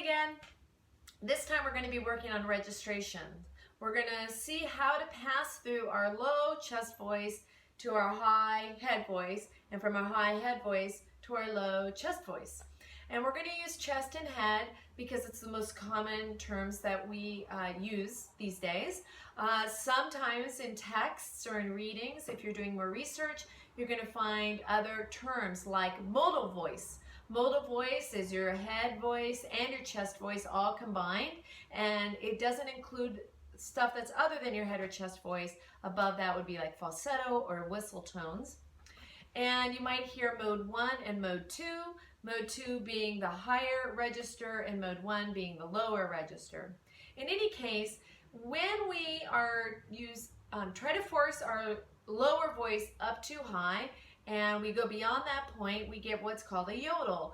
again. This time we're going to be working on registration. We're going to see how to pass through our low chest voice to our high head voice, and from our high head voice to our low chest voice. And we're going to use chest and head because it's the most common terms that we use these days. Sometimes in texts or in readings, if you're doing more research, you're going to find other terms like modal voice. Modal voice is your head voice and your chest voice all combined, and it doesn't include stuff that's other than your head or chest voice. Above that would be like falsetto or whistle tones. And you might hear mode 1 and mode 2. Mode 2 being the higher register and mode 1 being the lower register. In any case, when we are try to force our lower voice up too high and we go beyond that point, we get what's called a yodel.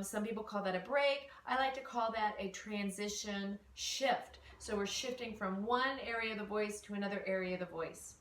Some people call that a break. I like to call that a transition shift. So we're shifting from one area of the voice to another area of the voice.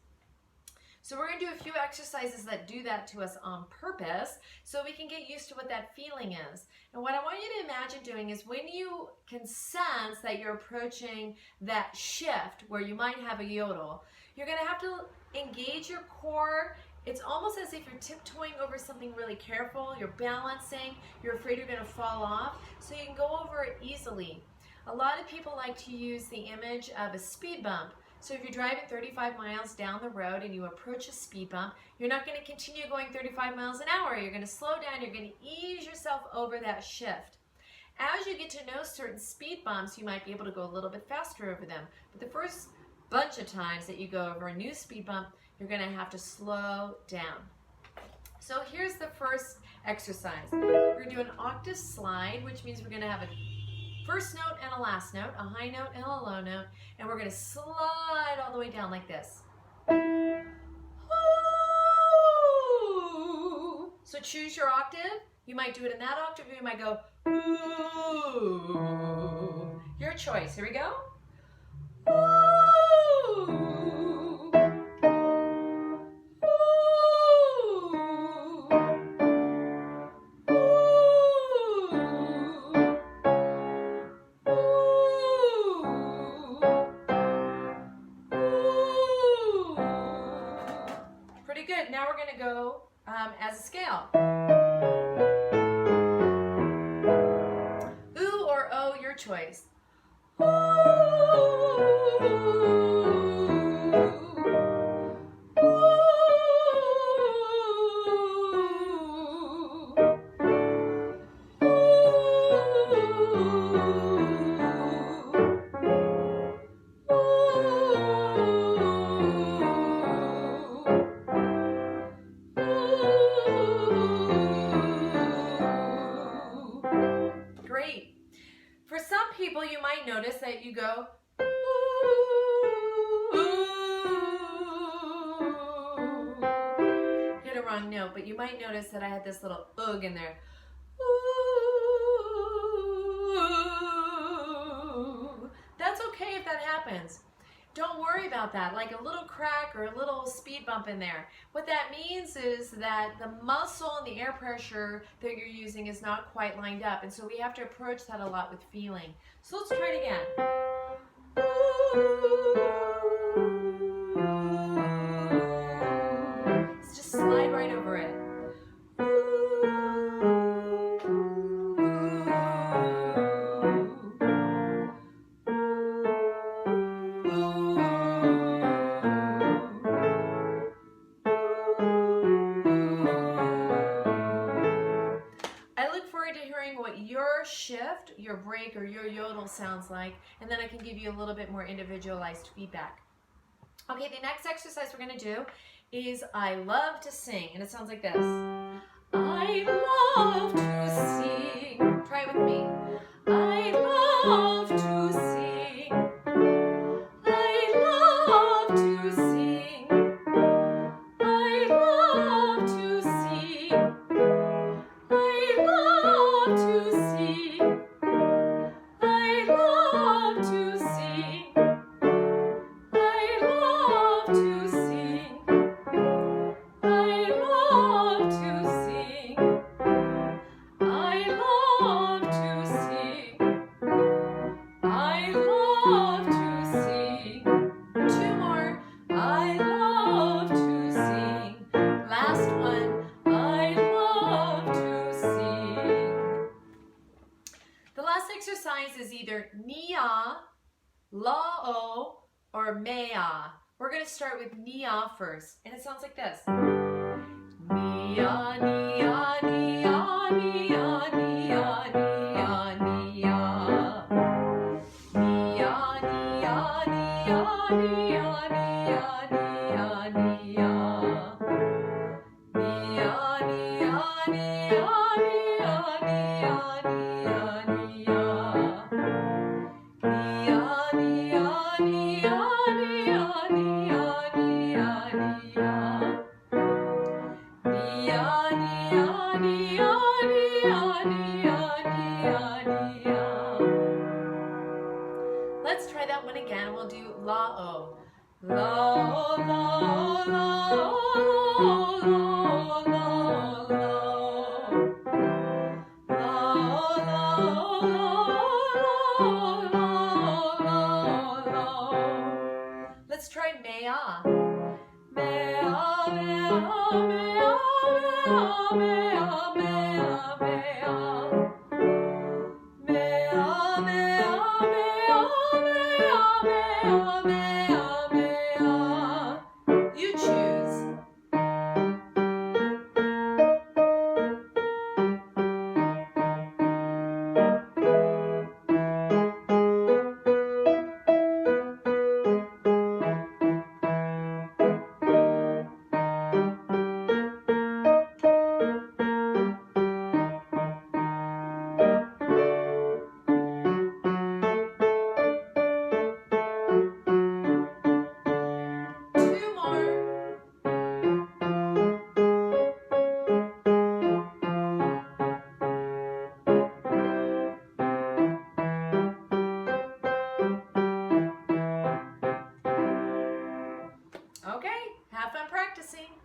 So we're going to do a few exercises that do that to us on purpose so we can get used to what that feeling is. And what I want you to imagine doing is when you can sense that you're approaching that shift where you might have a yodel, you're going to have to engage your core. It's almost as if you're tiptoeing over something really careful. You're balancing. You're afraid you're going to fall off. So you can go over it easily. A lot of people like to use the image of a speed bump. So if you're driving 35 miles down the road and you approach a speed bump, you're not going to continue going 35 miles an hour. You're going to slow down. You're going to ease yourself over that shift. As you get to know certain speed bumps, you might be able to go a little bit faster over them. But the first bunch of times that you go over a new speed bump, you're going to have to slow down. So here's the first exercise. We're going to do an octave slide, which means we're going to have a first note and a last note, a high note and a low note, and we're going to slide all the way down like this. Ooh. So choose your octave. You might do it in that octave, or you might go ooh. Your choice. Here we go. Ooh. Good. Now we're going to go as a scale. Ooh or oh, your choice. Great. For some people, you might notice that you go hit a wrong note, but you might notice that I had this little ugh in there. That's okay if that happens. Don't worry about that, like a little crack or a little speed bump in there. What that means is that the muscle and the air pressure that you're using is not quite lined up, and so we have to approach that a lot with feeling. So let's try it again. Let's just slide right over it. What your shift, your break, or your yodel sounds like, and then I can give you a little bit more individualized feedback. Okay, the next exercise we're going to do is I love to sing, and it sounds like this. I love to sing. Try it with me. I love to sing. I love to sing. I love to sing. I love to sing. I love to sing. I love to sing. I love to sing. I love exercise is either nia, la-o, or mea. We're going to start with nia first, and it sounds like this. Nia, nia, nia, nia, nia, nia, nia. Nia, nia, nia, nia, nia, nia, nia. Nia, nia, nia, nia, nia, nia, nia. Nia, nia, nia, nia, nia, nia, nia. Nia, nia, nia, nia, nia, nia. Let's try that one again. We'll do la-o. La-o, la-o, la-o, la-o, la-o, la-o. La-o, la-o, la-o, la-o, la-o. Let's try mea. Mea, mea, mea, mea, mea, mea, mea. Mea, mea, mea, mea, mea, mea, mea. You choose. Okay, have fun practicing.